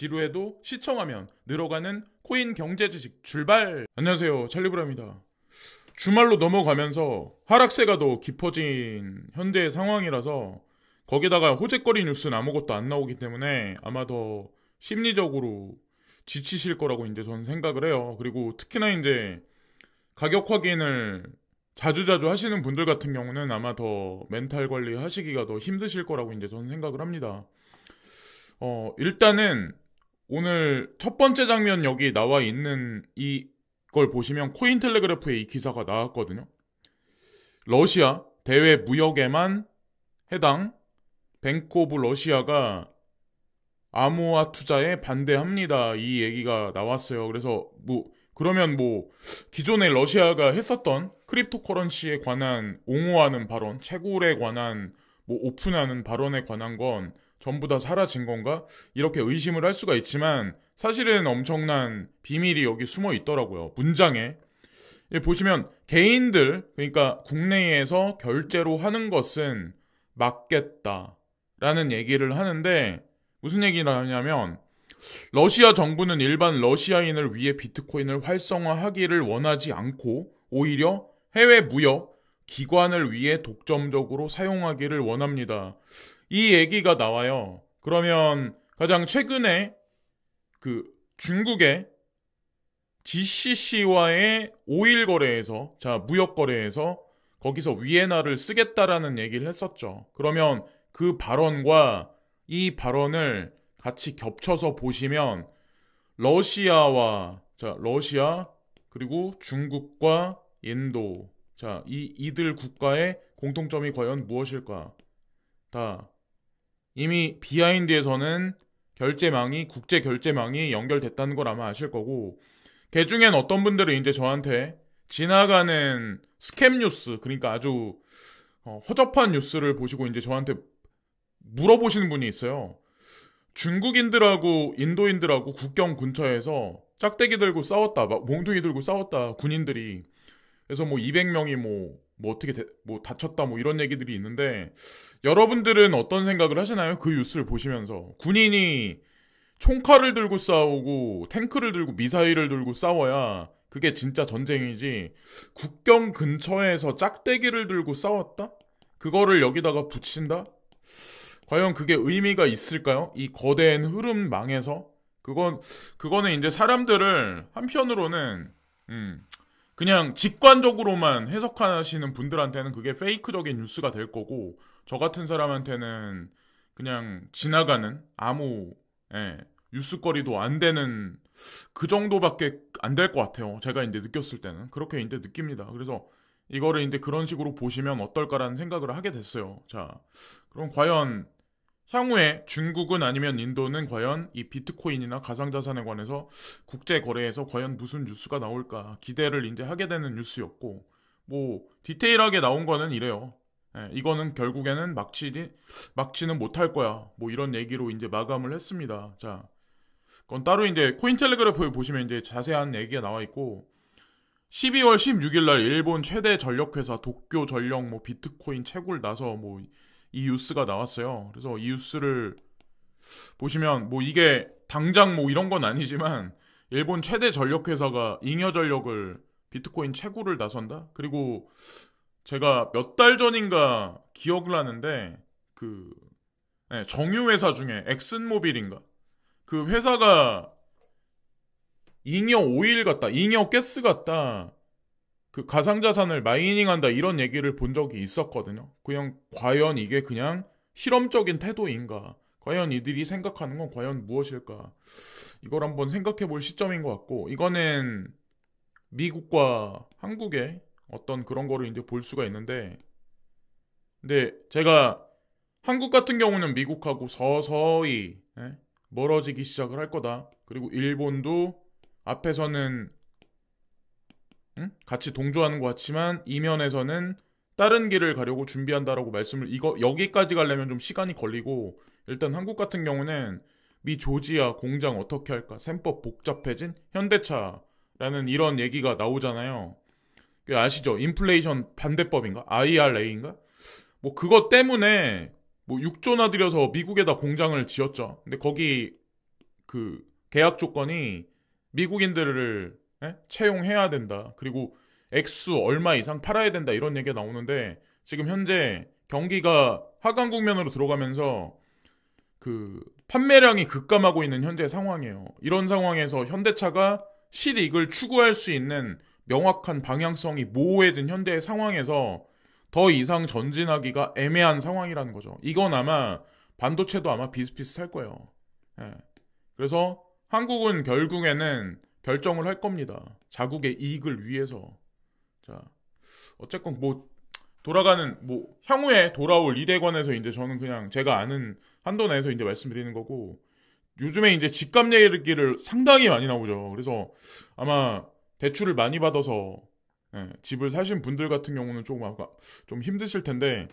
지루해도 시청하면 늘어가는 코인 경제 지식 출발! 안녕하세요, 찰리브라입니다. 주말로 넘어가면서 하락세가 더 깊어진 현재의 상황이라서 거기다가 호재거리 뉴스는 아무것도 안 나오기 때문에 아마 더 심리적으로 지치실 거라고 이제 저는 생각을 해요. 그리고 특히나 이제 가격 확인을 자주자주 하시는 분들 같은 경우는 아마 더 멘탈 관리 하시기가 더 힘드실 거라고 이제 저는 생각을 합니다. 일단은 오늘 첫 번째 장면 여기 나와 있는 이걸 보시면 코인텔레그래프에 이 기사가 나왔거든요. 러시아 대외 무역에만 해당 뱅크 오브 러시아가 암호화 투자에 반대합니다. 이 얘기가 나왔어요. 그래서 그러면 기존에 러시아가 했었던 크립토 커런시에 관한 옹호하는 발언, 채굴에 관한 오픈하는 발언에 관한 건 전부 다 사라진 건가? 이렇게 의심을 할 수가 있지만 사실은 엄청난 비밀이 여기 숨어 있더라고요. 문장에. 보시면 개인들, 그러니까 국내에서 결제로 하는 것은 막겠다라는 얘기를 하는데 무슨 얘기를 하냐면 러시아 정부는 일반 러시아인을 위해 비트코인을 활성화하기를 원하지 않고 오히려 해외 무역 기관을 위해 독점적으로 사용하기를 원합니다. 이 얘기가 나와요. 그러면 가장 최근에 중국의 GCC와의 5일 거래에서, 무역 거래에서 거기서 위에나를 쓰겠다라는 얘기를 했었죠. 그러면 그 발언과 이 발언을 같이 겹쳐서 보시면 러시아 그리고 중국과 인도, 이들 국가의 공통점이 과연 무엇일까? 이미 비하인드에서는 국제 결제망이 연결됐다는 걸 아마 아실 거고, 개중엔 어떤 분들은 이제 저한테 지나가는 스캠 뉴스, 그러니까 아주 허접한 뉴스를 보시고 이제 저한테 물어보시는 분이 있어요. 중국인들하고 인도인들하고 국경 근처에서 짝대기 들고 싸웠다, 몽둥이 들고 싸웠다, 군인들이. 그래서 200명이 어떻게 다쳤다 이런 얘기들이 있는데, 여러분들은 어떤 생각을 하시나요? 그 뉴스를 보시면서. 군인이 총칼을 들고 싸우고 탱크를 들고 미사일을 들고 싸워야 그게 진짜 전쟁이지, 국경 근처에서 짝대기를 들고 싸웠다? 그거를 여기다가 붙인다? 과연 그게 의미가 있을까요? 이 거대한 흐름망에서? 그거는 이제 사람들을 한편으로는 그냥 직관적으로만 해석하시는 분들한테는 그게 페이크적인 뉴스가 될 거고, 저 같은 사람한테는 그냥 지나가는 아무 뉴스거리도 안 되는 그 정도밖에 안 될 것 같아요. 제가 이제 느꼈을 때는 그렇게 이제 느낍니다. 그래서 이거를 이제 그런 식으로 보시면 어떨까라는 생각을 하게 됐어요. 그럼 과연 향후에 중국은 아니면 인도는 과연 이 비트코인이나 가상자산에 관해서 국제 거래에서 과연 무슨 뉴스가 나올까 기대를 이제 하게 되는 뉴스였고, 디테일하게 나온 거는 이래요. 이거는 결국에는 막지는 못할 거야. 이런 얘기로 이제 마감을 했습니다. 그건 따로 이제 코인텔레그래프에 보시면 이제 자세한 얘기가 나와 있고, 12월 16일 날 일본 최대 전력회사 도쿄 전력 비트코인 채굴 나서 이 뉴스가 나왔어요. 그래서 이 뉴스를 보시면 이게 당장 이런 건 아니지만 일본 최대 전력회사가 잉여전력을 비트코인 채굴을 나선다? 그리고 제가 몇 달 전인가 기억을 하는데 정유회사 중에 엑슨모빌인가? 그 회사가 잉여가스 같다. 그 가상자산을 마이닝한다 이런 얘기를 본 적이 있었거든요. 그냥 과연 이게 그냥 실험적인 태도인가? 과연 이들이 생각하는 건 과연 무엇일까? 이걸 한번 생각해 볼 시점인 것 같고, 이거는 미국과 한국의 어떤 그런 거를 이제 볼 수가 있는데, 근데 제가 한국 같은 경우는 미국하고 서서히 멀어지기 시작을 할 거다. 그리고 일본도 앞에서는 같이 동조하는 것 같지만 이면에서는 다른 길을 가려고 준비한다라고 여기까지 가려면 좀 시간이 걸리고, 일단 한국 같은 경우는 미 조지아 공장 어떻게 할까? 셈법 복잡해진 현대차라는 이런 얘기가 나오잖아요. 아시죠? 인플레이션 반대법인가? IRA인가? 그것 때문에 6조나 들여서 미국에다 공장을 지었죠. 근데 거기 그 계약 조건이 미국인들을 채용해야 된다. 그리고 액수 얼마 이상 팔아야 된다. 이런 얘기가 나오는데 지금 현재 경기가 하강 국면으로 들어가면서 그 판매량이 급감하고 있는 현재 상황이에요. 이런 상황에서 현대차가 실이익을 추구할 수 있는 명확한 방향성이 모호해진 현대의 상황에서 더 이상 전진하기가 애매한 상황이라는 거죠. 이건 아마 반도체도 아마 비슷비슷할 거예요. 예. 그래서 한국은 결국에는 결정을 할 겁니다. 자국의 이익을 위해서. 자, 어쨌건 뭐 돌아가는 뭐 향후에 돌아올 이 대관에서 이제 저는 그냥 제가 아는 한도 내에서 이제 말씀드리는 거고, 요즘에 이제 집값 얘기를 상당히 많이 나오죠. 그래서 아마 대출을 많이 받아서 집을 사신 분들 같은 경우는 좀 힘드실 텐데,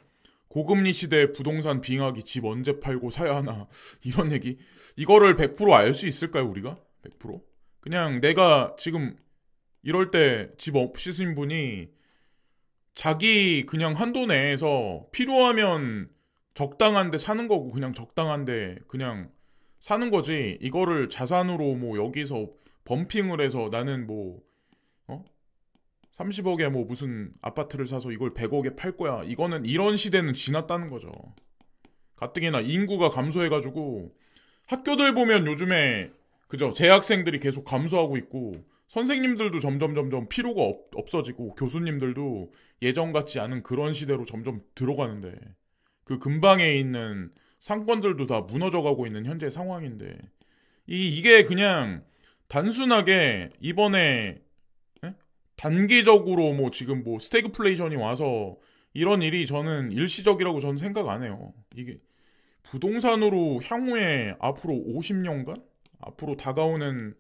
고금리 시대 부동산 빙하기 집 언제 팔고 사야 하나 이런 얘기, 이거를 100% 알 수 있을까요 우리가? 100%? 그냥 내가 지금 이럴 때 집 없으신 분이 자기 그냥 한도 내에서 필요하면 적당한데 사는 거고, 그냥 적당한데 그냥 사는 거지, 이거를 자산으로 뭐 여기서 범핑을 해서 나는 뭐 30억에 뭐 무슨 아파트를 사서 이걸 100억에 팔 거야, 이거는 이런 시대는 지났다는 거죠. 가뜩이나 인구가 감소해가지고 학교들 보면 요즘에 그죠, 재학생들이 계속 감소하고 있고, 선생님들도 점점 필요가 없어지고, 교수님들도 예전 같지 않은 그런 시대로 점점 들어가는데, 그 근방에 있는 상권들도 다 무너져가고 있는 현재 상황인데, 이게 그냥 단순하게 이번에 단기적으로 뭐 지금 뭐 스태그플레이션이 와서 이런 일이 저는 일시적이라고 저는 생각 안 해요. 이게 부동산으로 향후에 앞으로 50년간? 앞으로 다가오는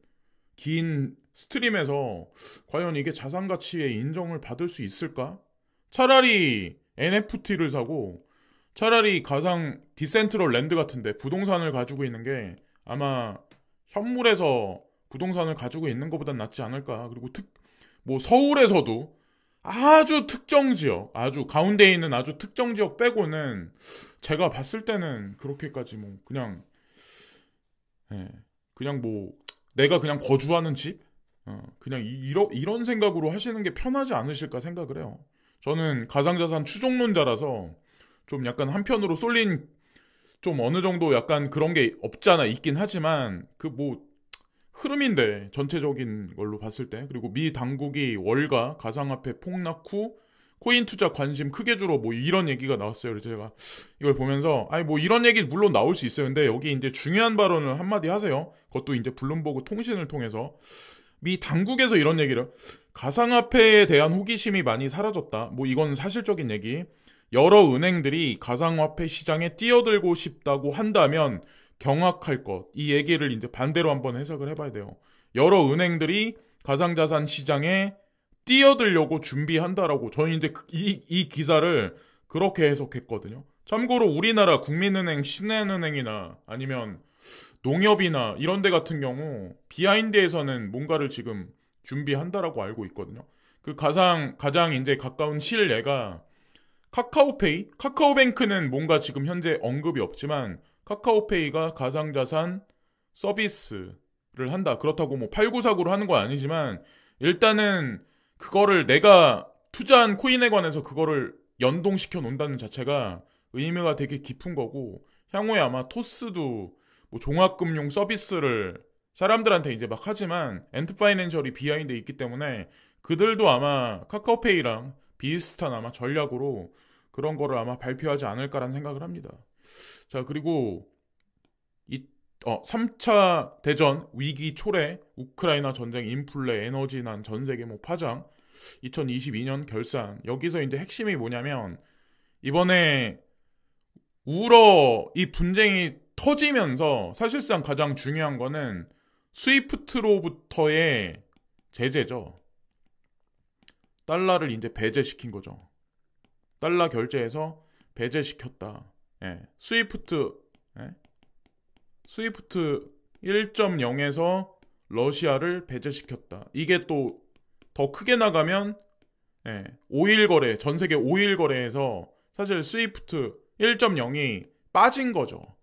긴 스트림에서 과연 이게 자산 가치의 인정을 받을 수 있을까? 차라리 NFT를 사고, 차라리 가상 디센트럴 랜드 같은데 부동산을 가지고 있는 게 아마 현물에서 부동산을 가지고 있는 것보단 낫지 않을까. 그리고 뭐 서울에서도 아주 특정 지역, 아주 가운데에 있는 아주 특정 지역 빼고는 제가 봤을 때는 그렇게까지 뭐 그냥 뭐 내가 그냥 거주하는 집, 그냥 이런 생각으로 하시는 게 편하지 않으실까 생각을 해요. 저는 가상자산 추종론자라서 좀 약간 한편으로 쏠린, 좀 어느 정도 약간 그런 게 없잖아 있긴 하지만, 그 뭐 흐름인데 전체적인 걸로 봤을 때. 그리고 미 당국이 월가 가상화폐 폭락 후 코인 투자 관심 크게 줄어, 뭐 이런 얘기가 나왔어요. 그래서 제가 이걸 보면서 아니 뭐 이런 얘기 물론 나올 수 있어요. 근데 여기 이제 중요한 발언을 한마디 하세요. 그것도 이제 블룸버그 통신을 통해서 미 당국에서 이런 얘기를, 가상화폐에 대한 호기심이 많이 사라졌다. 뭐 이건 사실적인 얘기. 여러 은행들이 가상화폐 시장에 뛰어들고 싶다고 한다면 경악할 것. 이 얘기를 이제 반대로 한번 해석을 해봐야 돼요. 여러 은행들이 가상자산 시장에 뛰어들려고 준비한다라고, 저는 이제 이 기사를 그렇게 해석했거든요. 참고로 우리나라 국민은행, 신한은행이나 아니면 농협이나 이런 데 같은 경우 비하인드에서는 뭔가를 지금 준비한다라고 알고 있거든요. 그 가장 이제 가까운 실례가 카카오페이? 카카오뱅크는 뭔가 지금 현재 언급이 없지만 카카오페이가 가상자산 서비스를 한다. 그렇다고 뭐 팔구사구로 하는 건 아니지만 일단은 그거를 내가 투자한 코인에 관해서 그거를 연동시켜 놓는다는 자체가 의미가 되게 깊은 거고, 향후에 아마 토스도 뭐 종합금융 서비스를 사람들한테 이제 막 하지만 엔트파이낸셜이 비하인드에 있기 때문에 그들도 아마 카카오페이랑 비슷한 아마 전략으로 그런 거를 아마 발표하지 않을까라는 생각을 합니다. 자, 그리고 3차 대전 위기 초래, 우크라이나 전쟁, 인플레, 에너지난, 전 세계 뭐 파장, 2022년 결산. 여기서 이제 핵심이 뭐냐면, 이번에 이 분쟁이 터지면서 사실상 가장 중요한 거는 스위프트로부터의 제재죠. 달러를 이제 배제시킨 거죠. 달러 결제에서 배제시켰다. 스위프트 1.0에서 러시아를 배제시켰다. 이게 또 더 크게 나가면 오일 거래, 전세계 오일 거래에서 사실 스위프트 1.0이 빠진 거죠.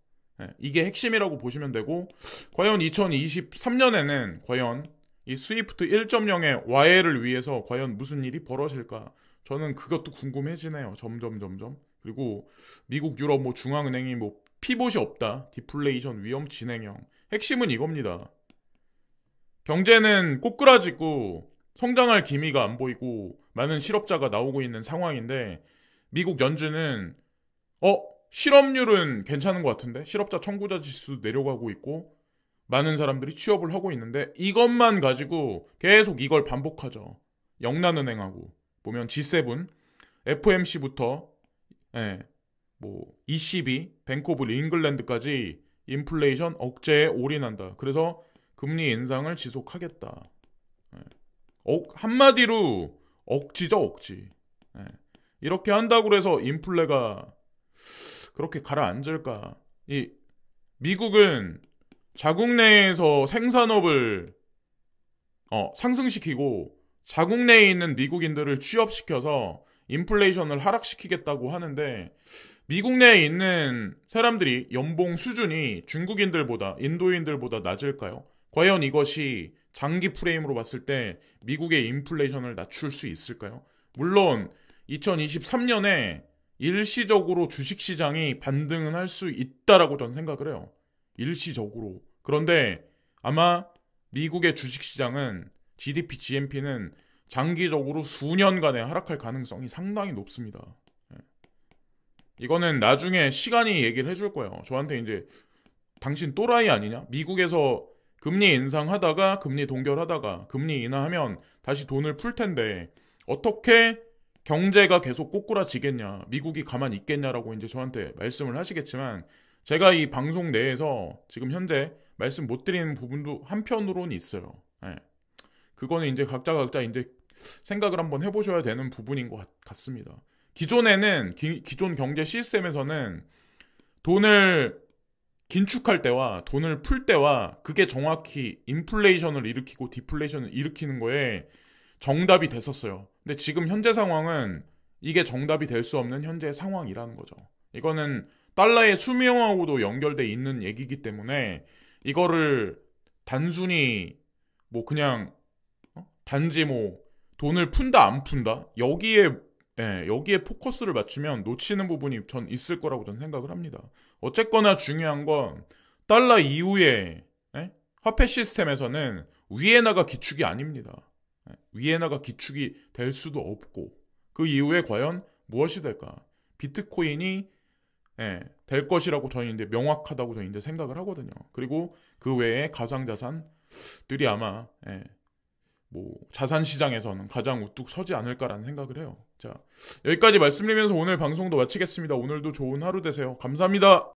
이게 핵심이라고 보시면 되고, 과연 2023년에는 과연 이 스위프트 1.0의 와해를 위해서 과연 무슨 일이 벌어질까? 저는 그것도 궁금해지네요. 점점. 그리고 미국, 유럽, 중앙은행이 피봇이 없다. 디플레이션 위험 진행형. 핵심은 이겁니다. 경제는 꼬꾸라지고 성장할 기미가 안 보이고 많은 실업자가 나오고 있는 상황인데, 미국 연준은 실업률은 괜찮은 것 같은데, 실업자 청구자 지수 내려가고 있고 많은 사람들이 취업을 하고 있는데, 이것만 가지고 계속 이걸 반복하죠. 영란은행하고 보면 G7, FOMC부터 ECB, 뱅크 오브 잉글랜드까지 인플레이션 억제에 올인한다. 그래서 금리 인상을 지속하겠다. 한마디로 억지죠, 억지. 이렇게 한다고 해서 인플레가 그렇게 가라앉을까? 미국은 자국 내에서 생산업을 상승시키고 자국 내에 있는 미국인들을 취업시켜서 인플레이션을 하락시키겠다고 하는데, 미국 내에 있는 사람들이 연봉 수준이 중국인들보다, 인도인들보다 낮을까요? 과연 이것이 장기 프레임으로 봤을 때 미국의 인플레이션을 낮출 수 있을까요? 물론 2023년에 일시적으로 주식시장이 반등은 할 수 있다라고 저는 생각을 해요. 일시적으로. 그런데 아마 미국의 주식시장은 GDP, GNP는 장기적으로 수년간에 하락할 가능성이 상당히 높습니다. 이거는 나중에 시간이 얘기를 해줄 거예요. 저한테 이제 당신 또라이 아니냐? 미국에서 금리 인상하다가 금리 동결하다가 금리 인하하면 다시 돈을 풀 텐데 어떻게 경제가 계속 꼬꾸라지겠냐, 미국이 가만히 있겠냐라고 이제 저한테 말씀을 하시겠지만, 제가 이 방송 내에서 지금 현재 말씀 못 드리는 부분도 한편으로는 있어요. 그거는 이제 각자 이제 생각을 한번 해보셔야 되는 부분인 것 같습니다. 기존에는 기존 경제 시스템에서는 돈을 긴축할 때와 돈을 풀 때와 그게 정확히 인플레이션을 일으키고 디플레이션을 일으키는 거에 정답이 됐었어요. 근데 지금 현재 상황은 이게 정답이 될 수 없는 현재 상황이라는 거죠. 이거는 달러의 수명하고도 연결돼 있는 얘기이기 때문에 이거를 단순히 그냥 단지 돈을 푼다 안 푼다 여기에 포커스를 맞추면 놓치는 부분이 전 있을 거라고 전 생각을 합니다. 어쨌거나 중요한 건 달러 이후에 화폐 시스템에서는 위에나가 기축이 아닙니다. 위에나가 기축이 될 수도 없고, 그 이후에 과연 무엇이 될까? 비트코인이 될 것이라고 저는 이제 명확하다고 저는 이제 생각을 하거든요. 그리고 그 외에 가상자산들이 아마 자산 시장에서는 가장 우뚝 서지 않을까라는 생각을 해요. 자, 여기까지 말씀드리면서 오늘 방송도 마치겠습니다. 오늘도 좋은 하루 되세요. 감사합니다.